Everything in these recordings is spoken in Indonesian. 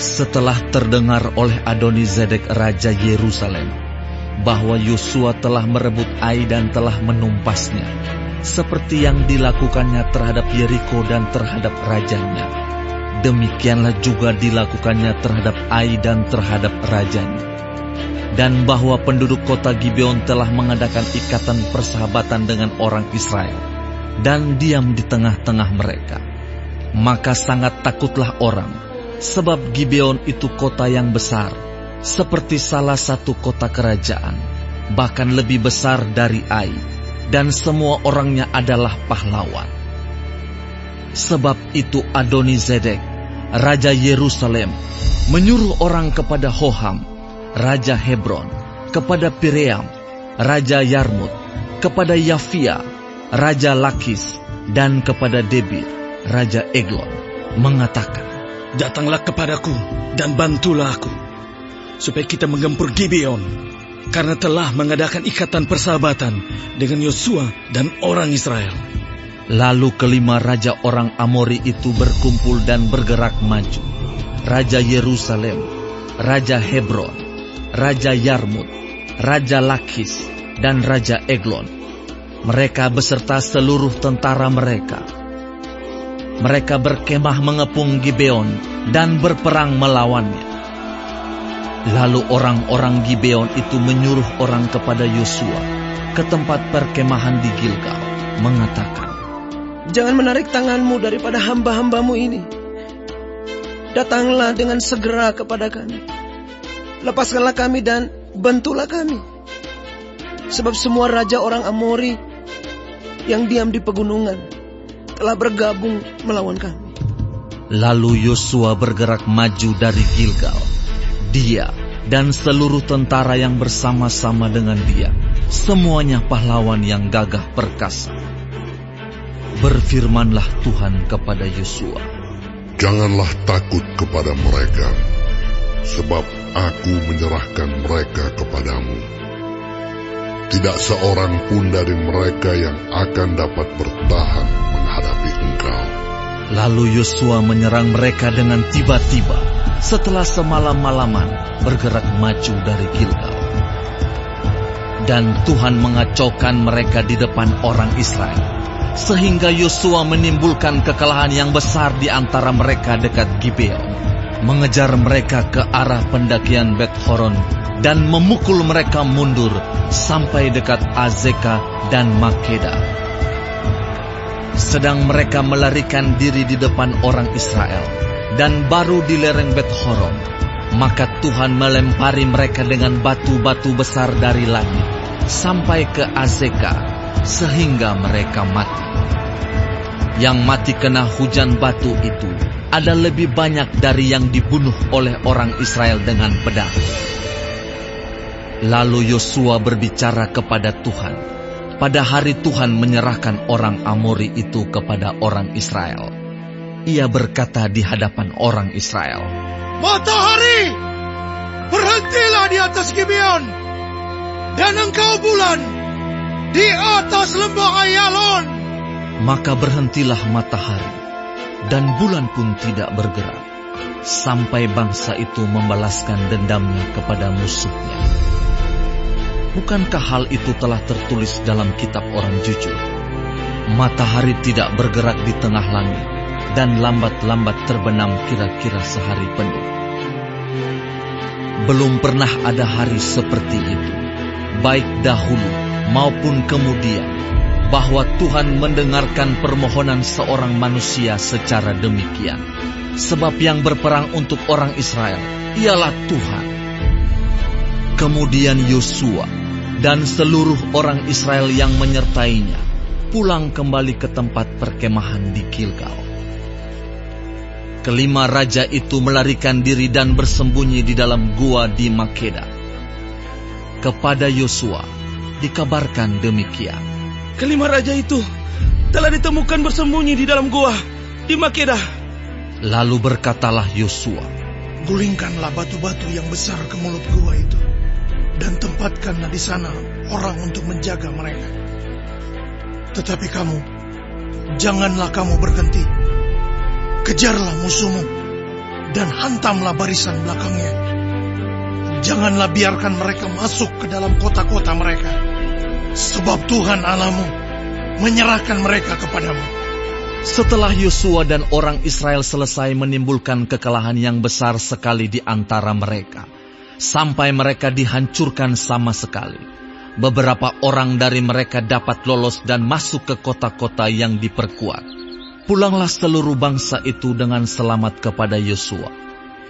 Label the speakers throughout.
Speaker 1: Setelah terdengar oleh Adoni-Zedek Raja Yerusalem bahwa Yosua telah merebut Ai dan telah menumpasnya, seperti yang dilakukannya terhadap Yeriko dan terhadap rajanya, demikianlah juga dilakukannya terhadap Ai dan terhadap rajanya. Dan bahwa penduduk kota Gibeon telah mengadakan ikatan persahabatan dengan orang Israel dan diam di tengah-tengah mereka. Maka sangat takutlah orang, sebab Gibeon itu kota yang besar, seperti salah satu kota kerajaan, bahkan lebih besar dari Ai, dan semua orangnya adalah pahlawan. Sebab itu Adoni-Zedek, Raja Yerusalem, menyuruh orang kepada Hoham, Raja Hebron, kepada Piream, Raja Yarmut, kepada Yafia, Raja Lakis, dan kepada Debir, Raja Eglon, mengatakan,
Speaker 2: "Datanglah kepadaku dan bantulah aku, supaya kita menggempur Gibeon, karena telah mengadakan ikatan persahabatan dengan Yosua dan orang Israel."
Speaker 1: Lalu kelima raja orang Amori itu berkumpul dan bergerak maju. Raja Yerusalem, Raja Hebron, Raja Yarmut, Raja Lakis, dan Raja Eglon. Mereka beserta seluruh tentara mereka. Mereka berkemah mengepung Gibeon dan berperang melawannya. Lalu orang-orang Gibeon itu menyuruh orang kepada Yosua ke tempat perkemahan di Gilgal, mengatakan,
Speaker 3: "Jangan menarik tanganmu daripada hamba-hambamu ini. Datanglah dengan segera kepada kami. Lepaskanlah kami dan bantulah kami. Sebab semua raja orang Amori yang diam di pegunungan telah bergabung melawan kami."
Speaker 1: Lalu Yosua bergerak maju dari Gilgal. Dia dan seluruh tentara yang bersama-sama dengan dia, semuanya pahlawan yang gagah perkasa. Berfirmanlah Tuhan kepada Yosua,
Speaker 4: "Janganlah takut kepada mereka, sebab aku menyerahkan mereka kepadamu. Tidak seorang pun dari mereka yang akan dapat bertahan menghadapi engkau."
Speaker 1: Lalu Yosua menyerang mereka dengan tiba-tiba, setelah semalam-malaman bergerak maju dari Gilgal. Dan Tuhan mengacaukan mereka di depan orang Israel, sehingga Yosua menimbulkan kekalahan yang besar di antara mereka dekat Gibeon, mengejar mereka ke arah pendakian Bet Horon dan memukul mereka mundur sampai dekat Azeka dan Makeda. Sedang mereka melarikan diri di depan orang Israel dan baru di lereng Bet Horon, maka Tuhan melempari mereka dengan batu-batu besar dari langit sampai ke Azeka, sehingga mereka mati. Yang mati kena hujan batu itu ada lebih banyak dari yang dibunuh oleh orang Israel dengan pedang. Lalu Yosua berbicara kepada Tuhan pada hari Tuhan menyerahkan orang Amori itu kepada orang Israel. Ia berkata di hadapan orang Israel,
Speaker 5: "Matahari, berhentilah di atas Gibeon, dan engkau bulan di atas lembah Ayalon."
Speaker 1: Maka berhentilah matahari, dan bulan pun tidak bergerak, sampai bangsa itu membalaskan dendamnya kepada musuhnya. Bukankah hal itu telah tertulis dalam kitab orang jujur? Matahari tidak bergerak di tengah langit, dan lambat-lambat terbenam kira-kira sehari penuh. Belum pernah ada hari seperti itu, baik dahulu maupun kemudian, bahwa Tuhan mendengarkan permohonan seorang manusia secara demikian. Sebab yang berperang untuk orang Israel ialah Tuhan. Kemudian Yosua dan seluruh orang Israel yang menyertainya pulang kembali ke tempat perkemahan di Gilgal. Kelima raja itu melarikan diri dan bersembunyi di dalam gua di Makeda. Kepada Yosua dikabarkan demikian,
Speaker 2: Kelima raja itu telah ditemukan bersembunyi di dalam gua di Makeda.
Speaker 1: Lalu berkatalah Yosua,
Speaker 5: "Gulingkanlah batu-batu yang besar ke mulut gua itu, dan tempatkanlah di sana orang untuk menjaga mereka. Tetapi janganlah kamu berhenti. Kejarlah musuhmu dan hantamlah barisan belakangnya. Janganlah biarkan mereka masuk ke dalam kota-kota mereka, sebab Tuhan Allahmu menyerahkan mereka kepadamu.
Speaker 1: Setelah Yosua dan orang Israel selesai menimbulkan kekalahan yang besar sekali di antara mereka, sampai mereka dihancurkan sama sekali, beberapa orang dari mereka dapat lolos dan masuk ke kota-kota yang diperkuat. Pulanglah seluruh bangsa itu dengan selamat kepada Yosua,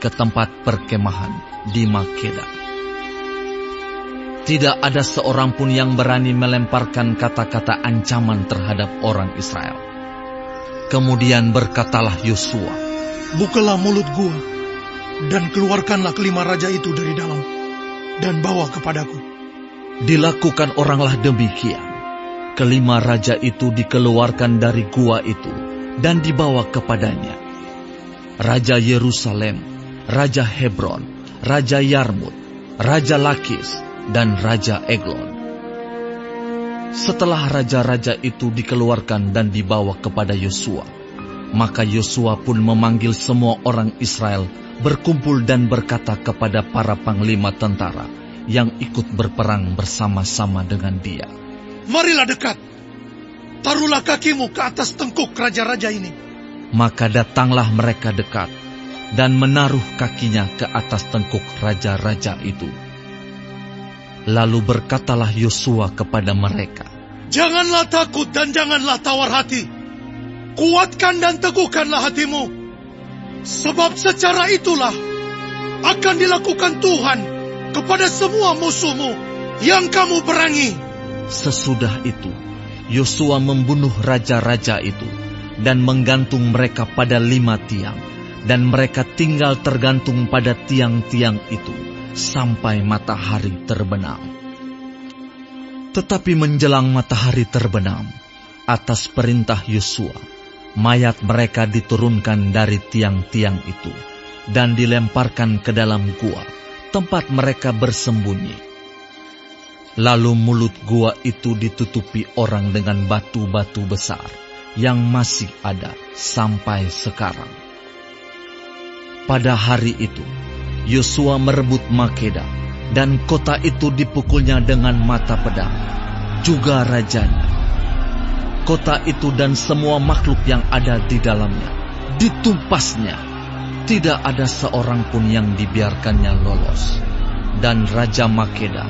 Speaker 1: ke tempat perkemahan di Makeda. Tidak ada seorang pun yang berani melemparkan kata-kata ancaman terhadap orang Israel. Kemudian berkatalah Yosua,
Speaker 5: "Bukalah mulut gua, dan keluarkanlah kelima raja itu dari dalam, dan bawa kepadaku."
Speaker 1: Dilakukan oranglah demikian. Kelima raja itu dikeluarkan dari gua itu, dan dibawa kepadanya. Raja Yerusalem, Raja Hebron, Raja Yarmut, Raja Lakis, dan Raja Eglon. Setelah raja-raja itu dikeluarkan dan dibawa kepada Yosua, maka Yosua pun memanggil semua orang Israel berkumpul dan berkata kepada para panglima tentara yang ikut berperang bersama-sama dengan dia,
Speaker 5: "Marilah dekat, taruhlah kakimu ke atas tengkuk raja-raja ini."
Speaker 1: Maka datanglah mereka dekat dan menaruh kakinya ke atas tengkuk raja-raja itu. Lalu berkatalah Yosua kepada mereka,
Speaker 5: "Janganlah takut dan janganlah tawar hati. Kuatkan dan teguhkanlah hatimu. Sebab secara itulah akan dilakukan Tuhan kepada semua musuhmu yang kamu perangi."
Speaker 1: Sesudah itu, Yosua membunuh raja-raja itu dan menggantung mereka pada 5 tiang, dan mereka tinggal tergantung pada tiang-tiang itu sampai matahari terbenam. Tetapi menjelang matahari terbenam, atas perintah Yosua, mayat mereka diturunkan dari tiang-tiang itu dan dilemparkan ke dalam gua, tempat mereka bersembunyi. Lalu mulut gua itu ditutupi orang dengan batu-batu besar yang masih ada sampai sekarang. Pada hari itu, Yosua merebut Makeda, dan kota itu dipukulnya dengan mata pedang, juga rajanya. Kota itu dan semua makhluk yang ada di dalamnya ditumpasnya. Tidak ada seorang pun yang dibiarkannya lolos. Dan Raja Makeda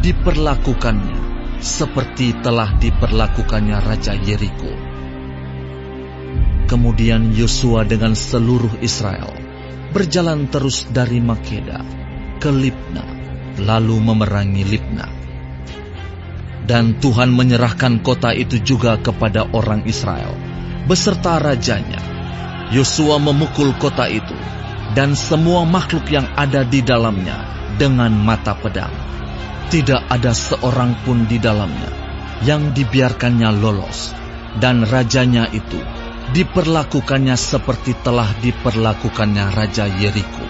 Speaker 1: diperlakukannya seperti telah diperlakukannya Raja Yeriko. Kemudian Yosua dengan seluruh Israel berjalan terus dari Makeda ke Libna, lalu memerangi Libna. Dan Tuhan menyerahkan kota itu juga kepada orang Israel, beserta rajanya. Yosua memukul kota itu, dan semua makhluk yang ada di dalamnya dengan mata pedang. Tidak ada seorang pun di dalamnya yang dibiarkannya lolos, dan rajanya itu diperlakukannya seperti telah diperlakukannya Raja Yeriko.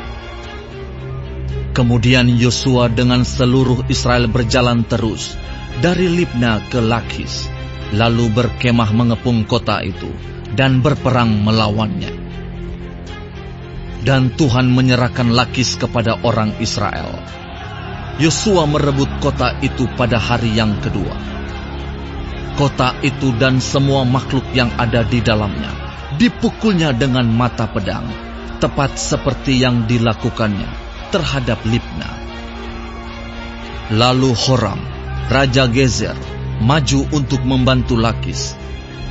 Speaker 1: Kemudian Yosua dengan seluruh Israel berjalan terus dari Libna ke Lakis, lalu berkemah mengepung kota itu dan berperang melawannya. Dan Tuhan menyerahkan Lakis kepada orang Israel. Yosua merebut kota itu pada hari yang kedua. Kota itu dan semua makhluk yang ada di dalamnya dipukulnya dengan mata pedang, tepat seperti yang dilakukannya terhadap Libna. Lalu Horam, Raja Gezer, maju untuk membantu Lakis,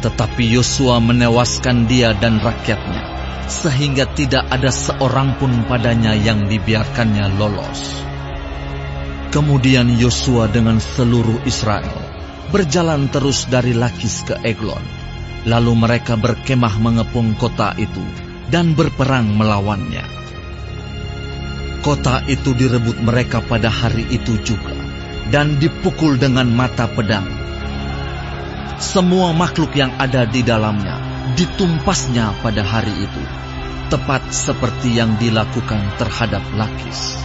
Speaker 1: tetapi Yosua menewaskan dia dan rakyatnya, sehingga tidak ada seorang pun padanya yang dibiarkannya lolos. Kemudian Yosua dengan seluruh Israel berjalan terus dari Lakis ke Eglon, lalu mereka berkemah mengepung kota itu dan berperang melawannya. Kota itu direbut mereka pada hari itu juga, dan dipukul dengan mata pedang. Semua makhluk yang ada di dalamnya ditumpasnya pada hari itu, tepat seperti yang dilakukan terhadap Lakis.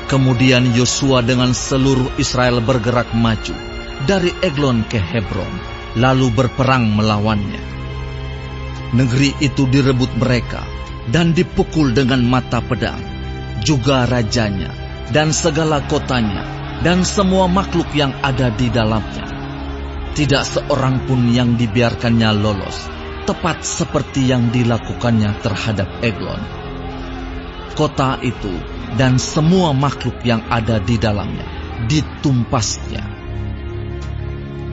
Speaker 1: Kemudian Yosua dengan seluruh Israel bergerak maju dari Eglon ke Hebron, lalu berperang melawannya. Negeri itu direbut mereka, dan dipukul dengan mata pedang, juga rajanya dan segala kotanya dan semua makhluk yang ada di dalamnya. Tidak seorang pun yang dibiarkannya lolos, tepat seperti yang dilakukannya terhadap Eglon. Kota itu dan semua makhluk yang ada di dalamnya ditumpasnya.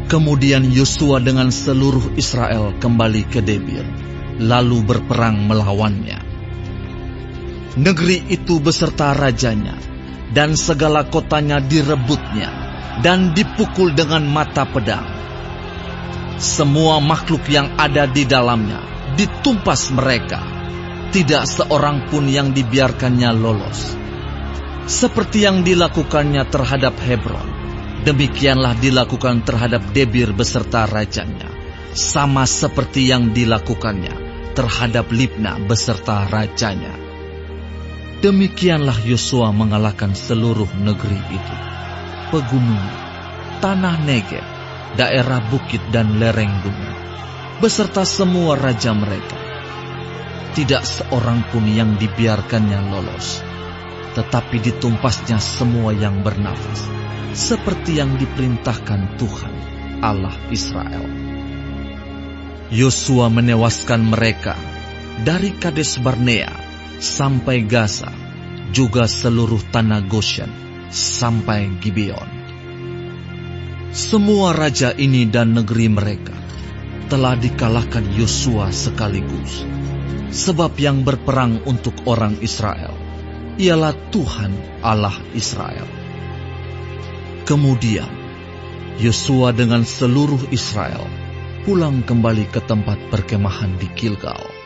Speaker 1: Kemudian Yosua dengan seluruh Israel kembali ke Debir, lalu berperang melawannya. Negeri itu beserta rajanya dan segala kotanya direbutnya dan dipukul dengan mata pedang. Semua makhluk yang ada di dalamnya ditumpas mereka. Tidak seorang pun yang dibiarkannya lolos. Seperti yang dilakukannya terhadap Hebron, demikianlah dilakukan terhadap Debir beserta rajanya, sama seperti yang dilakukannya terhadap Libna beserta rajanya. Demikianlah Yosua mengalahkan seluruh negeri itu, pegunungan, tanah Negeb, daerah bukit dan lereng gunung, beserta semua raja mereka. Tidak seorang pun yang dibiarkannya lolos, tetapi ditumpasnya semua yang bernafas, seperti yang diperintahkan Tuhan, Allah Israel. Yosua menewaskan mereka dari Kades Barnea sampai Gaza, juga seluruh tanah Goshen sampai Gibeon. Semua raja ini dan negeri mereka telah dikalahkan Yosua sekaligus, sebab yang berperang untuk orang Israel ialah Tuhan Allah Israel. Kemudian Yosua dengan seluruh Israel pulang kembali ke tempat perkemahan di Gilgal.